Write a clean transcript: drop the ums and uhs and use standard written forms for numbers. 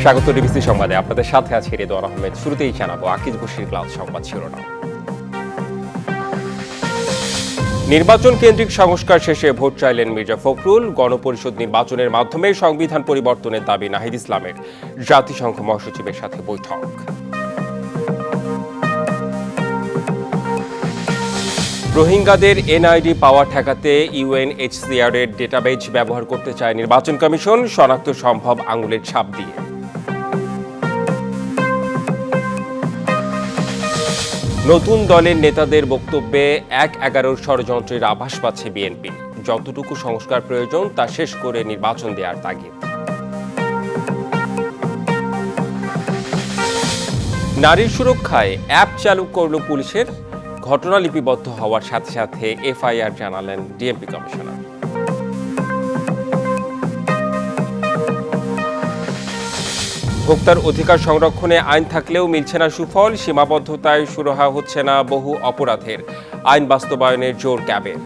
স্বাগত ডিবিসি সংবাদে, আপনাদের সাথে আছে রেদওয়ান আহমেদ। শুরুতেই জানাবো আকিজ বশির ক্লাস সংবাদ শিরোনাম। নির্বাচন কেন্দ্রিক সংস্কার শেষে ভোট চাইলেন মির্জা ফখরুল। গণপরিষদ নির্বাচনের মাধ্যমে সংবিধান পরিবর্তনের দাবি নাহিদ ইসলামের। জাতিসংঘ মহাসচিবের সাথে বৈঠক। রোহিঙ্গাদের এনআইডি পাওয়া ঠেকাতে ইউএনএইচসিআর এর ডেটাবেজ ব্যবহার করতে চায় নির্বাচন কমিশন, শনাক্ত সম্ভব আঙুলের ছাপ দিয়ে। নতুন দলের নেতাদের বক্তব্যে ১/১১ ষড়যন্ত্রের আভাস পাচ্ছে বিএনপি। যতটুকু সংস্কার প্রয়োজন তা শেষ করে নির্বাচন দেওয়ার তাগিদ। নারীর সুরক্ষায় অ্যাপ চালু করল পুলিশের। ঘটনা লিপিবদ্ধ হওয়ার সাথে সাথে এফআইআর জানালেন ডিএমপি কমিশনার। ভোক্তার অধিকার সংরক্ষণে আইন থাকলেও মিলছে না সুফল। সীমাবদ্ধতায় সুরাহা হচ্ছে না বহু অপরাধের। আইন বাস্তবায়নের জোর ক্যাবের।